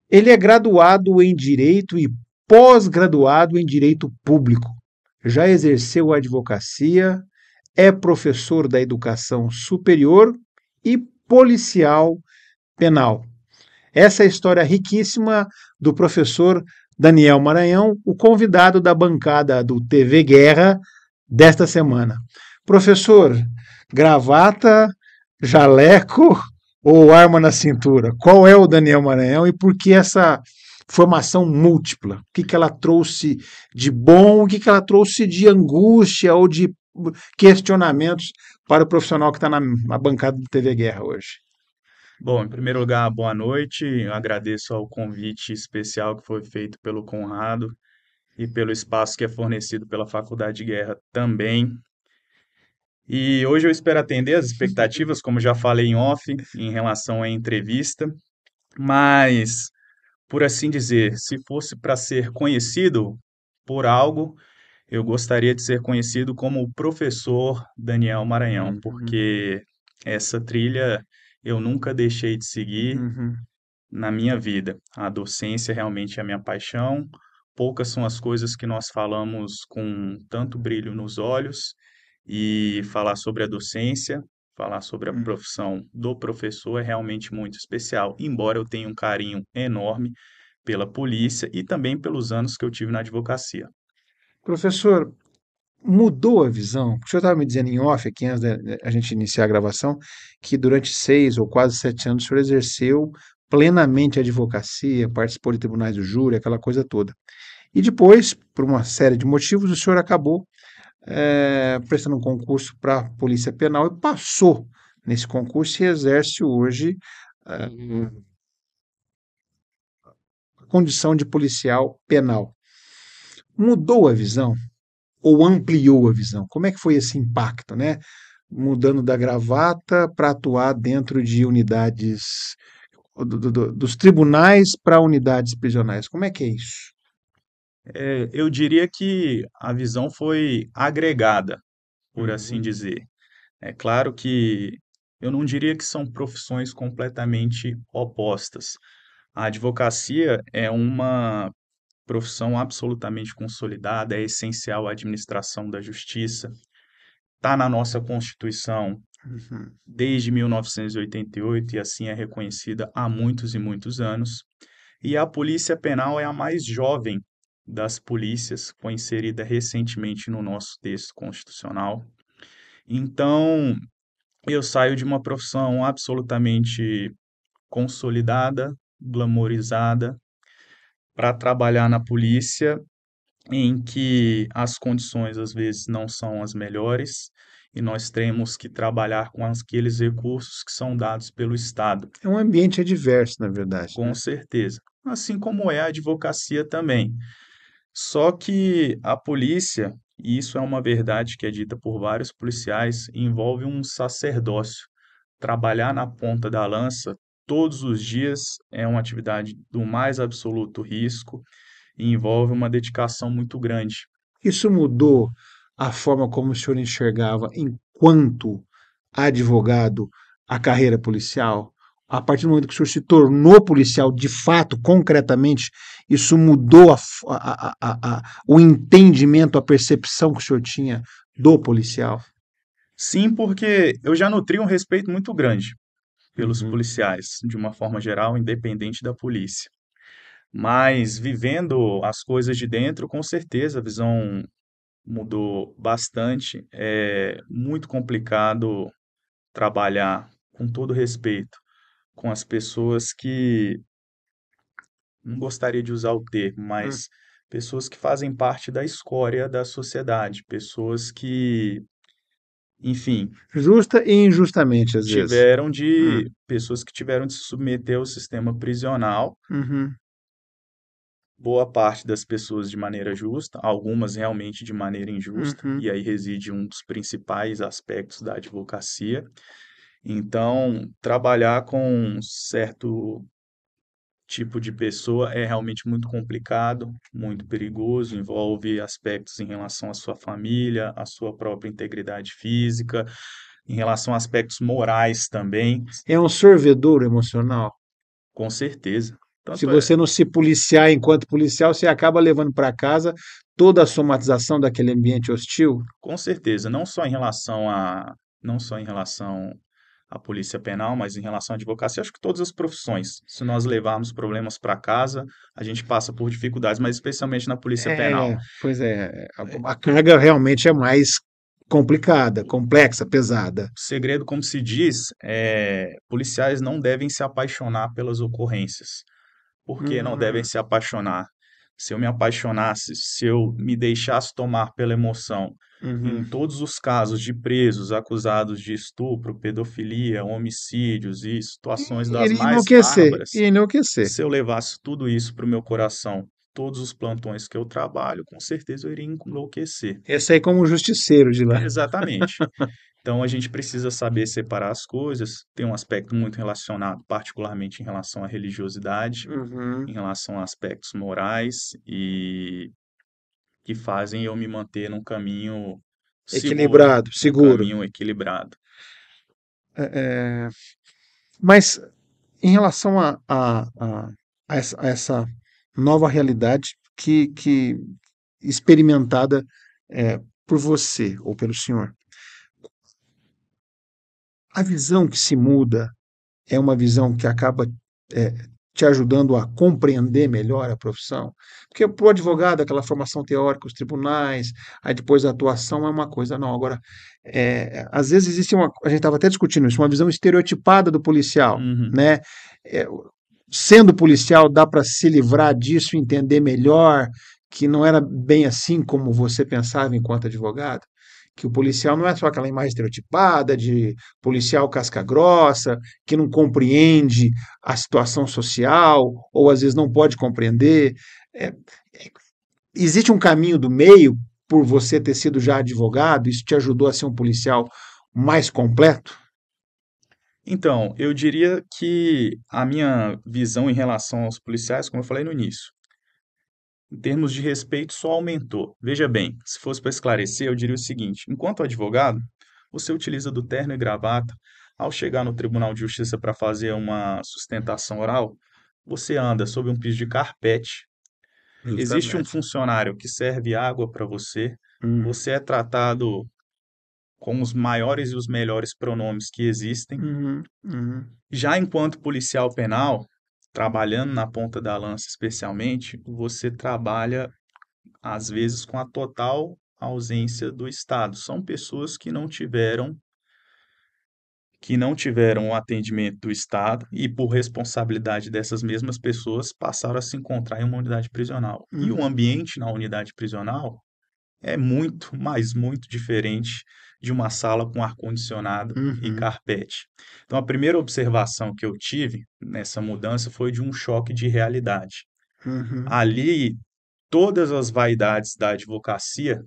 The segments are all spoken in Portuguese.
Ele é graduado em Direito e pós-graduado em Direito Público. Já exerceu a advocacia, é professor da educação superior e policial penal. Essa é a história riquíssima do professor Daniel Maranhão, o convidado da bancada do TV Guerra desta semana. Professor, gravata, jaleco ou arma na cintura? Qual é o Daniel Maranhão e por que essa formação múltipla? O que ela trouxe de bom, o que ela trouxe de angústia ou de questionamentos para o profissional que está na bancada do TV Guerra hoje? Bom, em primeiro lugar, boa noite. Eu agradeço ao convite especial que foi feito pelo Conrado e pelo espaço que é fornecido pela Faculdade de Guerra também. E hoje eu espero atender as expectativas, como já falei em off, em relação à entrevista, mas, por assim dizer, se fosse para ser conhecido por algo, eu gostaria de ser conhecido como o professor Daniel Maranhão, Uhum, porque essa trilha eu nunca deixei de seguir uhum. na minha vida. A docência realmente é a minha paixão. Poucas são as coisas que nós falamos com tanto brilho nos olhos, e falar sobre a docência, falar sobre a profissão do professor é realmente muito especial, embora eu tenha um carinho enorme pela polícia e também pelos anos que eu tive na advocacia. Professor, mudou a visão? O senhor estava me dizendo em off, aqui antes da a gente iniciar a gravação, que durante 6 ou quase 7 anos o senhor exerceu plenamente a advocacia, participou de tribunais do júri, aquela coisa toda. E depois, por uma série de motivos, o senhor acabou prestando um concurso para a Polícia Penal e passou nesse concurso e exerce hoje eh, a condição de policial penal. Mudou a visão ou ampliou a visão? Como é que foi esse impacto, né? Mudando da gravata para atuar dentro de unidades dos tribunais para unidades prisionais. Como é que é isso? Eu diria que a visão foi agregada, por assim Uhum, dizer. É claro que eu não diria que são profissões completamente opostas. A advocacia é uma profissão absolutamente consolidada, é essencial à administração da justiça, está na nossa Constituição uhum. desde 1988 e assim é reconhecida há muitos e muitos anos. E a Polícia Penal é a mais jovem das polícias, foi inserida recentemente no nosso texto constitucional. Então, eu saio de uma profissão absolutamente consolidada, glamorizada, para trabalhar na polícia, em que as condições às vezes não são as melhores e nós temos que trabalhar com aqueles recursos que são dados pelo Estado, É um ambiente adverso, na verdade, com né? certeza. Assim como é a advocacia também. Só que a polícia, e isso é uma verdade que é dita por vários policiais, envolve um sacerdócio. Trabalhar na ponta da lança todos os dias é uma atividade do mais absoluto risco e envolve uma dedicação muito grande. Isso mudou a forma como o senhor enxergava, enquanto advogado, a carreira policial? A partir do momento que o senhor se tornou policial, de fato, concretamente, isso mudou o entendimento, a percepção que o senhor tinha do policial? Sim, porque eu já nutri um respeito muito grande pelos Uhum. policiais, de uma forma geral, independente da polícia. Mas vivendo as coisas de dentro, com certeza a visão mudou bastante. É muito complicado trabalhar, com todo respeito, com as pessoas que, não gostaria de usar o termo, Hum. mas pessoas que fazem parte da escória da sociedade, pessoas que, enfim, Justa e injustamente, às vezes. Hum. pessoas que tiveram de se submeter ao sistema prisional, Uhum. boa parte das pessoas de maneira justa, algumas realmente de maneira injusta, Uhum. e aí reside um dos principais aspectos da advocacia. Então, trabalhar com um certo tipo de pessoa é realmente muito complicado, muito perigoso, envolve aspectos em relação à sua família, à sua própria integridade física, em relação a aspectos morais também, É um sorvedouro emocional. com certeza. Se Tanto é, você não se policiar enquanto policial, você acaba levando para casa toda a somatização daquele ambiente hostil. com certeza, não só em relação à polícia penal, mas em relação à advocacia, acho que todas as profissões. Se nós levarmos problemas para casa, a gente passa por dificuldades, mas especialmente na polícia penal. Pois é, a carga realmente é mais complicada, complexa, pesada. O segredo, como se diz, policiais não devem se apaixonar pelas ocorrências. Por que não devem Uhum, se apaixonar? Se eu me apaixonasse, se eu me deixasse tomar pela emoção, em uhum. todos os casos de presos acusados de estupro, pedofilia, homicídios e situações das Iria mais enlouquecer, bárbaras, ia enlouquecer. se eu levasse tudo isso para o meu coração, todos os plantões que eu trabalho, com certeza eu iria enlouquecer. Esse aí como justiceiro de lá. Exatamente. Então a gente precisa saber separar as coisas. Tem um aspecto muito relacionado, particularmente em relação à religiosidade, em Uhum. relação a aspectos morais e que fazem eu me manter num caminho seguro, Equilibrado, num seguro. caminho equilibrado. É, mas em relação a essa nova realidade que experimentada por você ou pelo senhor, a visão que se muda é uma visão que acaba é, te ajudando a compreender melhor a profissão? Porque para o advogado, aquela formação teórica, os tribunais, aí depois a atuação é uma coisa, não. Agora, às vezes existe uma. A gente estava até discutindo isso, uma visão estereotipada do policial, Uhum. né? É, sendo policial, dá para se livrar disso, entender melhor que não era bem assim como você pensava enquanto advogado? Que o policial não é só aquela imagem estereotipada de policial casca-grossa, que não compreende a situação social, ou às vezes não pode compreender. É, existe um caminho do meio por você ter sido já advogado? Isso te ajudou a ser um policial mais completo? Então, eu diria que a minha visão em relação aos policiais, como eu falei no início, em termos de respeito, só aumentou. Veja bem, se fosse para esclarecer, eu diria o seguinte: enquanto advogado, você utiliza do terno e gravata. Ao chegar no Tribunal de Justiça para fazer uma sustentação oral, você anda sob um piso de carpete. Existe um Justamente. funcionário que serve água para você. Hum. Você é tratado com os maiores e os melhores pronomes que existem. Uhum, uhum. Já enquanto policial penal, trabalhando na ponta da lança especialmente, você trabalha às vezes com a total ausência do Estado. São pessoas que não tiveram o atendimento do Estado e, por responsabilidade dessas mesmas pessoas, passaram a se encontrar em uma unidade prisional. E o Uhum, ambiente na unidade prisional é muito, mas muito diferente de uma sala com ar-condicionado e uhum, carpete. Então, a primeira observação que eu tive nessa mudança foi de um choque de realidade. uhum. Ali, todas as vaidades da advocacia,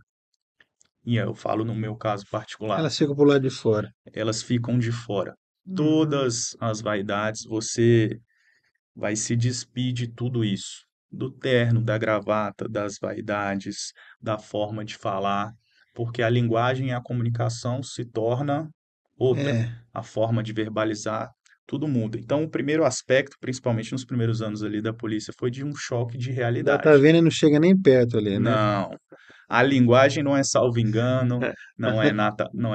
e eu falo no meu caso particular, Ela fica pro lado de fora. elas ficam de fora. Uhum. Todas as vaidades, você vai se despir de tudo isso. Do terno, da gravata, das vaidades, da forma de falar, porque a linguagem e a comunicação se torna outra. É. A forma de verbalizar, tudo muda. Então, o primeiro aspecto, principalmente nos primeiros anos ali da polícia, foi de um choque de Data realidade. Vênia não chega nem perto ali, né? Não, a linguagem não é salvo engano, não é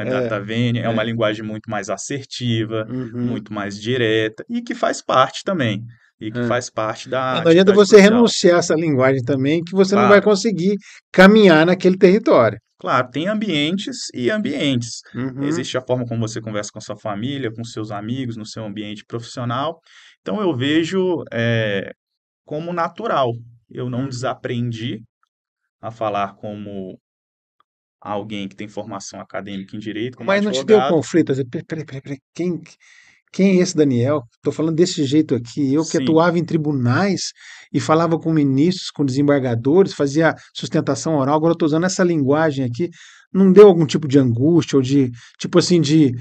É, data vênia, é uma é. linguagem muito mais assertiva, Uhum, muito mais direta e que faz parte também, e que é. faz parte É, da não adianta atividade você policial. renunciar a essa linguagem também, que você não vai Claro, conseguir caminhar naquele território. claro, tem ambientes e ambientes. Uhum, Existe a forma como você conversa com sua família, com seus amigos, no seu ambiente profissional. Então eu vejo como natural. Eu não uhum. desaprendi a falar como alguém que tem formação acadêmica em direito, como Mas não te deu advogado. conflito? Assim, peraí, quem é esse Daniel? Estou falando desse jeito aqui. Eu que Sim, atuava em tribunais e falava com ministros, com desembargadores, fazia sustentação oral, agora eu estou usando essa linguagem aqui. Não deu algum tipo de angústia ou de, tipo assim, de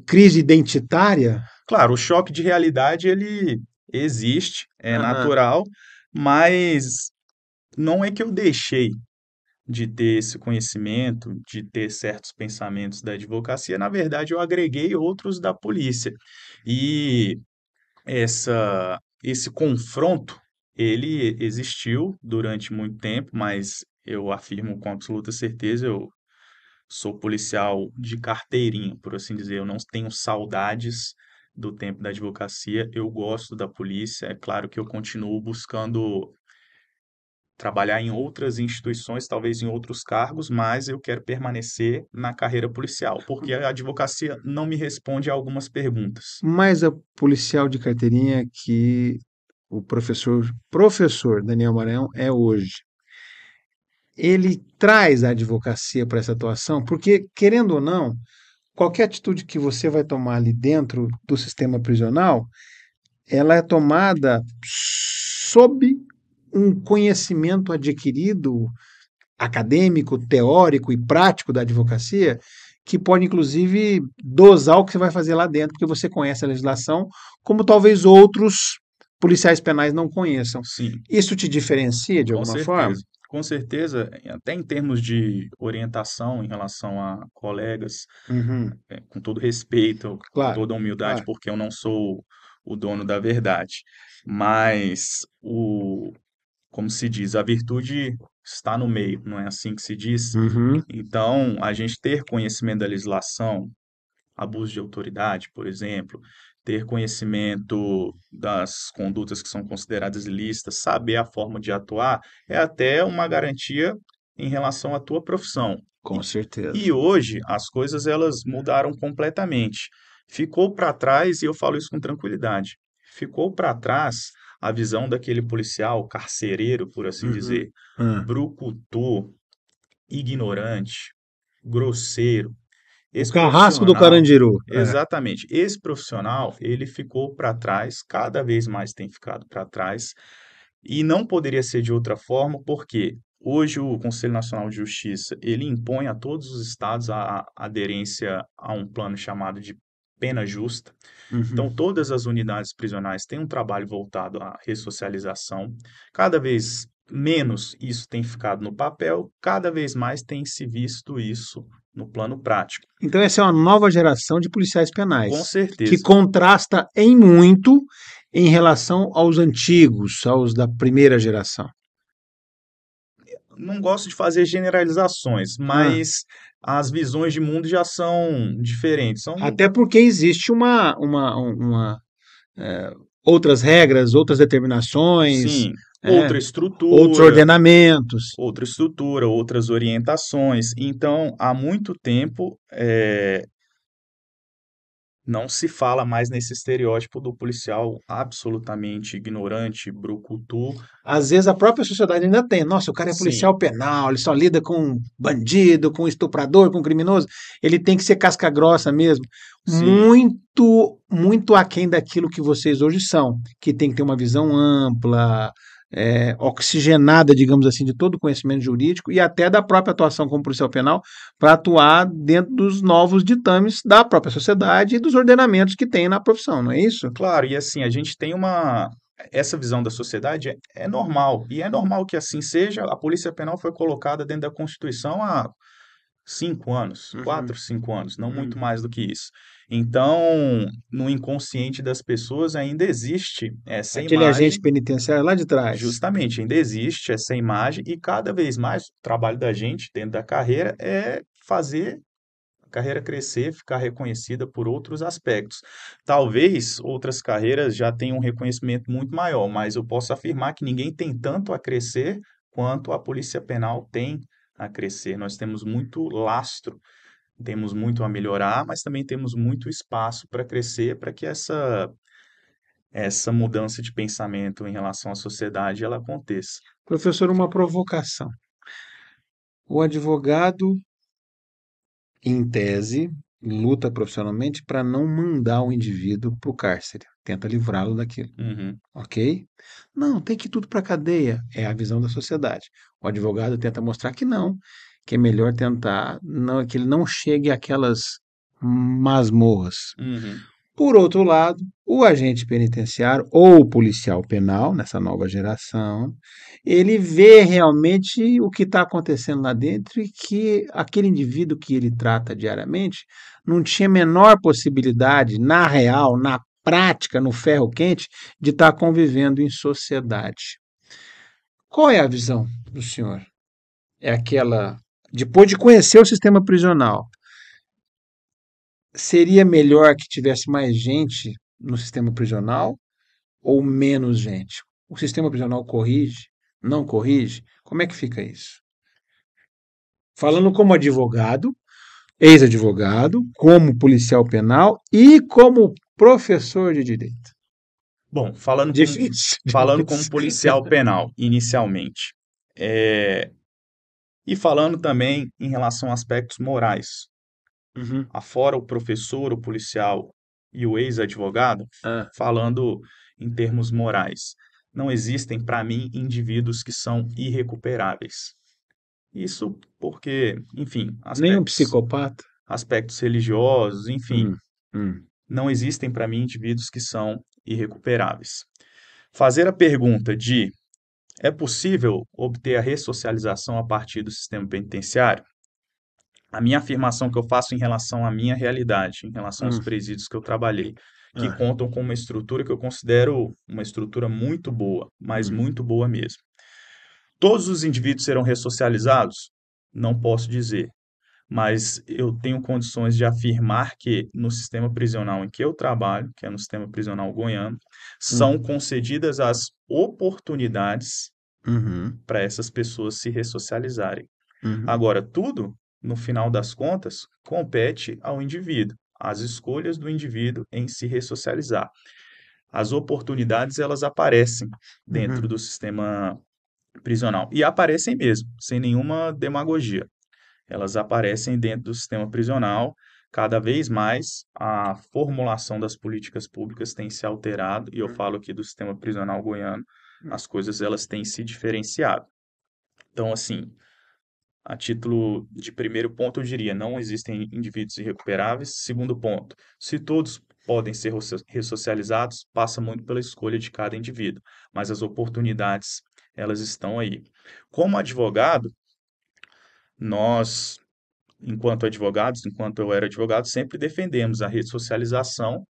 crise identitária? claro, o choque de realidade ele existe, é Aham. natural, mas não é que eu deixei de ter esse conhecimento, de ter certos pensamentos da advocacia, na verdade eu agreguei outros da polícia. E esse confronto Ele existiu durante muito tempo, mas eu afirmo com absoluta certeza, eu sou policial de carteirinha, por assim dizer. Eu não tenho saudades do tempo da advocacia, eu gosto da polícia. É claro que eu continuo buscando trabalhar em outras instituições, talvez em outros cargos, mas eu quero permanecer na carreira policial, porque a advocacia não me responde a algumas perguntas. Mas a policial de carteirinha que o professor Daniel Maranhão é hoje, ele traz a advocacia para essa atuação, porque, querendo ou não, qualquer atitude que você vai tomar ali dentro do sistema prisional, ela é tomada sob um conhecimento adquirido, acadêmico, teórico e prático da advocacia, que pode inclusive dosar o que você vai fazer lá dentro, porque você conhece a legislação, como talvez outros policiais penais não conheçam. Sim, Isso te diferencia de com alguma forma? certeza. Com certeza, até em termos de orientação em relação a colegas, Uhum, com todo respeito, com claro, toda humildade, claro. porque eu não sou o dono da verdade, mas como se diz, a virtude está no meio, não é assim que se diz? Uhum, Então, a gente ter conhecimento da legislação, abuso de autoridade, por exemplo, ter conhecimento das condutas que são consideradas ilícitas, saber a forma de atuar, é até uma garantia em relação à tua profissão. com E certeza. hoje as coisas elas mudaram completamente. Ficou para trás, e eu falo isso com tranquilidade, ficou para trás a visão daquele policial carcereiro, por assim Uhum. dizer, Ah. brucutu, ignorante, grosseiro. O Esse carrasco do profissional, Carandiru. É. exatamente, esse profissional, ele ficou para trás, cada vez mais tem ficado para trás, e não poderia ser de outra forma, porque hoje o Conselho Nacional de Justiça, ele impõe a todos os estados a aderência a um plano chamado de pena justa. Então, Uhum. todas as unidades prisionais têm um trabalho voltado à ressocialização. Cada vez menos isso tem ficado no papel, cada vez mais tem se visto isso no plano prático. Então, essa é uma nova geração de policiais Com penais, que certeza. contrasta em muito em relação aos antigos, aos da primeira geração. Não gosto de fazer generalizações, Ah, mas as visões de mundo já são diferentes. São, até porque existe é, outras regras, outras determinações, sim, é, outra outros estrutura, ordenamentos. outras orientações. Então, há muito tempo, não se fala mais nesse estereótipo do policial absolutamente ignorante, brucutu. Às vezes a própria sociedade ainda tem. Nossa, o cara é Sim, policial penal, ele só lida com bandido, com estuprador, com criminoso. Ele tem que ser casca grossa mesmo. sim. Muito, muito aquém daquilo que vocês hoje são, que tem que ter uma visão ampla, oxigenada, digamos assim, de todo o conhecimento jurídico e até da própria atuação como policial penal para atuar dentro dos novos ditames da própria sociedade e dos ordenamentos que tem na profissão, não é isso? Claro, e assim, a gente tem essa visão da sociedade é normal, e é normal que assim seja. A Polícia Penal foi colocada dentro da Constituição há 5 anos, Uhum, 4, 5 anos, não muito uhum. mais do que isso. Então, no inconsciente das pessoas ainda existe essa Aquele agente imagem, penitenciário lá de trás. justamente, ainda existe essa imagem, e cada vez mais o trabalho da gente dentro da carreira é fazer a carreira crescer, ficar reconhecida por outros aspectos. Talvez outras carreiras já tenham um reconhecimento muito maior, mas eu posso afirmar que ninguém tem tanto a crescer quanto a Polícia Penal tem a crescer. Nós temos muito lastro, temos muito a melhorar, mas também temos muito espaço para crescer, para que essa mudança de pensamento em relação à sociedade ela aconteça. Professor, uma provocação. O advogado, em tese, luta profissionalmente para não mandar o indivíduo para o cárcere, tenta livrá-lo daquilo, Uhum, ok? Não, tem que ir tudo para a cadeia, é a visão da sociedade. O advogado tenta mostrar que não, que é melhor tentar não, que ele não chegue àquelas masmorras. uhum. Por outro lado, o agente penitenciário ou o policial penal, nessa nova geração, ele vê realmente o que está acontecendo lá dentro e que aquele indivíduo que ele trata diariamente não tinha a menor possibilidade, na real, na prática, no ferro quente, de estar convivendo em sociedade. Qual é a visão do senhor? É aquela, depois de conhecer o sistema prisional, seria melhor que tivesse mais gente no sistema prisional ou menos gente? O sistema prisional corrige? Não corrige? Como é que fica isso? Falando como advogado, ex-advogado, como policial penal e como professor de direito. Bom, Difícil, falando como difícil. policial penal, inicialmente, é, e falando também em relação a aspectos morais, Uhum. afora o professor, o policial e o ex-advogado, Ah, falando em termos morais, não existem, para mim, indivíduos que são irrecuperáveis. Isso porque, enfim, nem um psicopata? aspectos religiosos, enfim, Hum, hum, não existem para mim indivíduos que são irrecuperáveis. Fazer a pergunta de é possível obter a ressocialização a partir do sistema penitenciário? A minha afirmação que eu faço em relação à minha realidade, em relação aos hum, presídios que eu trabalhei, que ah, contam com uma estrutura que eu considero uma estrutura muito boa, mas hum, muito boa mesmo. Todos os indivíduos serão ressocializados? Não posso dizer, mas eu tenho condições de afirmar que no sistema prisional em que eu trabalho, que é no sistema prisional goiano, são hum, concedidas as oportunidades uhum, para essas pessoas se ressocializarem. uhum, Agora, tudo, no final das contas, compete ao indivíduo, às escolhas do indivíduo em se ressocializar. As oportunidades, elas aparecem dentro uhum, do sistema prisional e aparecem mesmo, sem nenhuma demagogia. Elas aparecem dentro do sistema prisional. Cada vez mais a formulação das políticas públicas tem se alterado, e eu uhum, falo aqui do sistema prisional goiano, uhum, as coisas elas têm se diferenciado. Então, assim, a título de primeiro ponto, eu diria, não existem indivíduos irrecuperáveis. Segundo ponto, se todos podem ser ressocializados, passa muito pela escolha de cada indivíduo, mas as oportunidades, elas estão aí. Como advogado, nós, enquanto advogados, enquanto eu era advogado, sempre defendemos a ressocialização.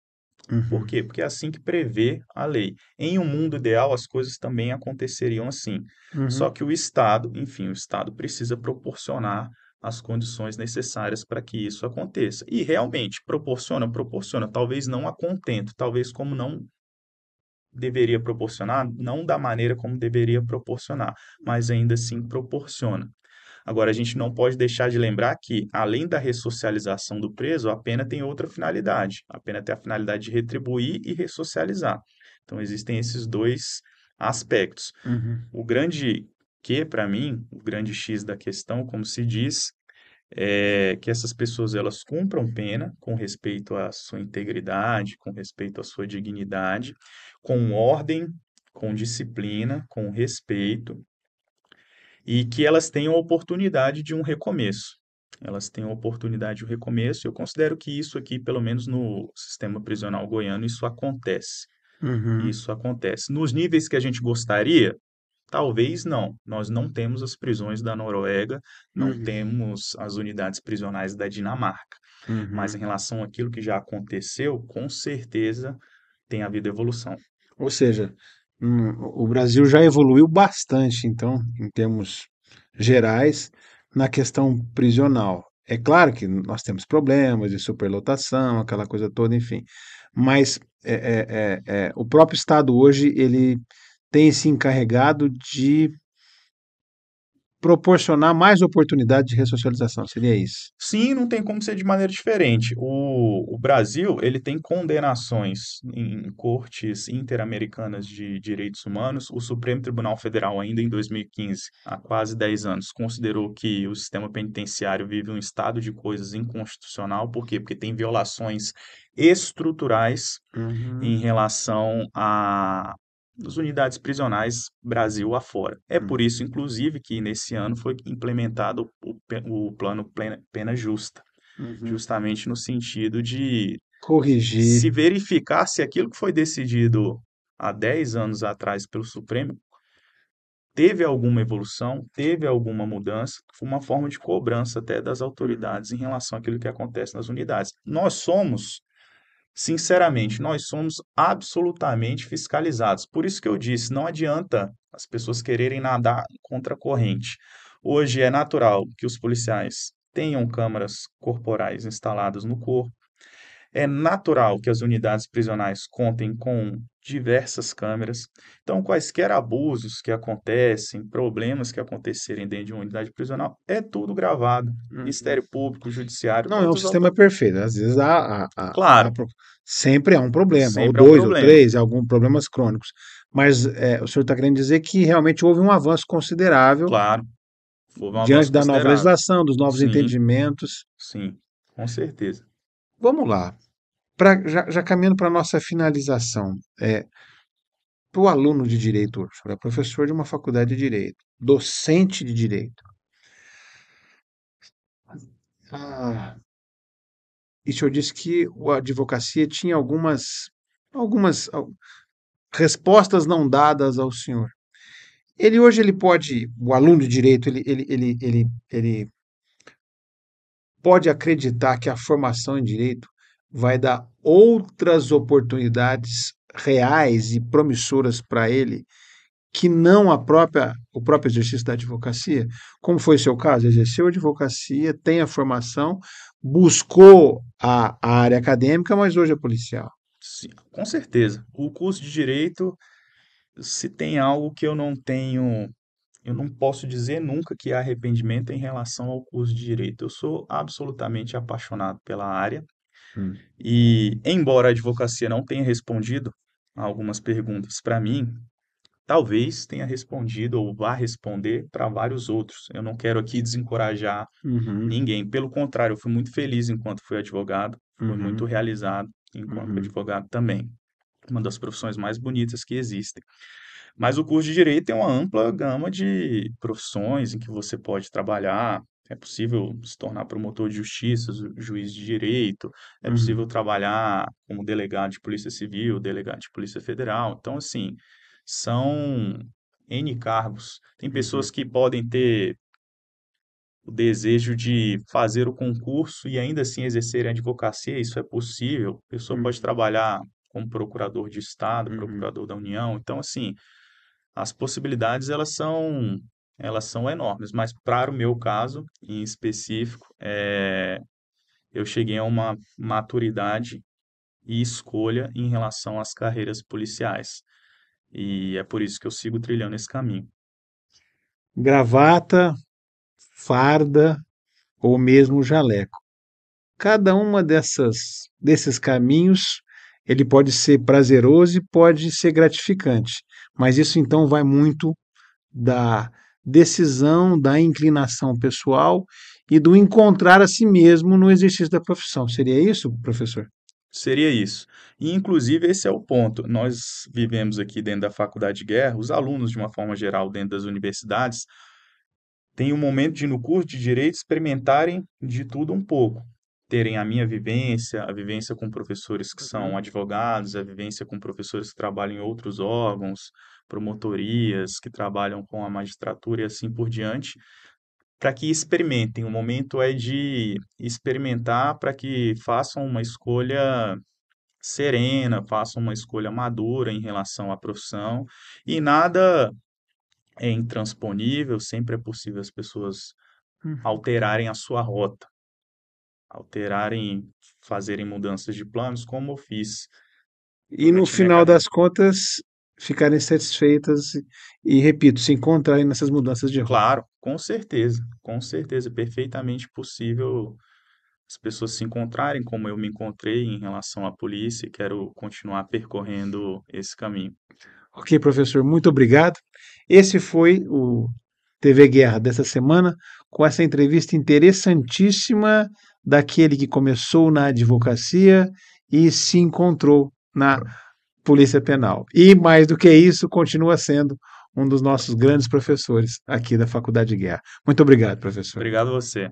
Por uhum, quê? Porque é assim que prevê a lei. Em um mundo ideal, as coisas também aconteceriam assim. Só uhum, que o Estado, enfim, o Estado precisa proporcionar as condições necessárias para que isso aconteça. E realmente, proporciona, proporciona. Talvez não a contento, talvez como não deveria proporcionar, não da maneira como deveria proporcionar, mas ainda assim proporciona. Agora, a gente não pode deixar de lembrar que, além da ressocialização do preso, a pena tem outra finalidade. A pena tem a finalidade de retribuir e ressocializar. Então, existem esses dois aspectos. uhum, O grande que, para mim, o grande X da questão, como se diz, é que essas pessoas elas cumpram pena com respeito à sua integridade, com respeito à sua dignidade, com ordem, com disciplina, com respeito, e que elas tenham a oportunidade de um recomeço. Elas têm a oportunidade de um recomeço. Eu considero que isso aqui, pelo menos no sistema prisional goiano, isso acontece. uhum, Isso acontece. Nos níveis que a gente gostaria, talvez não. Nós não temos as prisões da Noruega, não uhum, temos as unidades prisionais da Dinamarca. Mas em uhum. relação àquilo que já aconteceu, com certeza tem havido evolução. Ou seja, o Brasil já evoluiu bastante, então, em termos gerais, na questão prisional. É claro que nós temos problemas de superlotação, aquela coisa toda, enfim. Mas o próprio Estado hoje ele tem se encarregado de proporcionar mais oportunidade de ressocialização. Seria isso? Sim, não tem como ser de maneira diferente. O Brasil, ele tem condenações em cortes interamericanas de direitos humanos. O Supremo Tribunal Federal, ainda em 2015, há quase 10 anos, considerou que o sistema penitenciário vive um estado de coisas inconstitucional. Por quê? Porque tem violações estruturais em Uhum, relação às unidades prisionais Brasil afora. É por uhum, isso, inclusive, que nesse ano foi implementado o plano Pena Justa, uhum. justamente no sentido de se Corrigir. verificar se aquilo que foi decidido há 10 anos atrás pelo Supremo teve alguma evolução, teve alguma mudança, foi uma forma de cobrança até das Uhum, autoridades em relação àquilo que acontece nas unidades. Nós somos Sinceramente, nós somos absolutamente fiscalizados. Por isso que eu disse, não adianta as pessoas quererem nadar contra a corrente. Hoje é natural que os policiais tenham câmaras corporais instaladas no corpo. É natural que as unidades prisionais contem com diversas câmeras. Então, quaisquer abusos que acontecem, problemas que acontecerem dentro de uma unidade prisional, é tudo gravado. Uhum. Ministério Público, Judiciário, Não é um todas as sistema autoridades. perfeito. Às vezes Claro, sempre há um problema, ou sempre é um dois, ou problema. três, alguns problemas crônicos. Mas o senhor está querendo dizer que realmente houve um avanço considerável Claro, houve um diante avanço da nova considerável. legislação, dos novos Sim, entendimentos. sim, com certeza. Vamos lá. Já caminhando para a nossa finalização, para o aluno de direito hoje, o senhor é professor de uma faculdade de direito, docente de direito. Ah, e o senhor disse que a advocacia tinha algumas respostas não dadas ao senhor. Ele hoje ele pode, o aluno de direito, ele pode acreditar que a formação em direito vai dar outras oportunidades reais e promissoras para ele que não o próprio exercício da advocacia, como foi o seu caso, exerceu a advocacia, tem a formação, buscou a área acadêmica, mas hoje é policial. Sim, com certeza. O curso de direito, se tem algo que eu não tenho, eu não posso dizer nunca que há arrependimento em relação ao curso de direito. Eu sou absolutamente apaixonado pela área Hum. e, embora a advocacia não tenha respondido a algumas perguntas para mim, talvez tenha respondido ou vá responder para vários outros. Eu não quero aqui desencorajar Uhum, ninguém. Pelo contrário, eu fui muito feliz enquanto fui advogado, fui muito uhum, realizado enquanto uhum, advogado também. Uma das profissões mais bonitas que existem. Mas o curso de direito tem uma ampla gama de profissões em que você pode trabalhar. É possível se tornar promotor de justiça, juiz de direito, é uhum, possível trabalhar como delegado de polícia civil, delegado de polícia federal. Então, assim, são N cargos. Tem uhum, pessoas que podem ter o desejo de fazer o concurso e ainda assim exercer a advocacia, isso é possível. A pessoa pode uhum, trabalhar como procurador de estado, uhum. procurador da União. Então, assim, as possibilidades elas são enormes, mas para o meu caso em específico, eu cheguei a uma maturidade e escolha em relação às carreiras policiais. E é por isso que eu sigo trilhando esse caminho. Gravata, farda ou mesmo jaleco. Cada uma desses caminhos, ele pode ser prazeroso e pode ser gratificante, mas isso então vai muito da decisão, da inclinação pessoal e do encontrar a si mesmo no exercício da profissão. Seria isso, professor? Seria isso. E, inclusive, esse é o ponto. Nós vivemos aqui dentro da faculdade de guerra, os alunos, de uma forma geral, dentro das universidades, têm um momento de, no curso de direito, experimentarem de tudo um pouco. Terem a minha vivência, a vivência com professores que são Uhum. advogados, a vivência com professores que trabalham em outros órgãos, promotorias, que trabalham com a magistratura e assim por diante, para que experimentem. O momento é de experimentar para que façam uma escolha serena, façam uma escolha madura em relação à profissão e nada é intransponível, sempre é possível as pessoas Uhum. alterarem a sua rota, alterarem, fazerem mudanças de planos, como eu fiz E no durante a minha final carreira. das contas, ficarem satisfeitas e, repito, se encontrarem nessas mudanças de rota. Claro, com certeza, perfeitamente possível as pessoas se encontrarem como eu me encontrei em relação à polícia e quero continuar percorrendo esse caminho. Ok, professor, muito obrigado. Esse foi o TV Guerra dessa semana, com essa entrevista interessantíssima daquele que começou na advocacia e se encontrou na Polícia Penal. E, mais do que isso, continua sendo um dos nossos grandes professores aqui da Faculdade de Guerra. Muito obrigado, professor. Obrigado a você.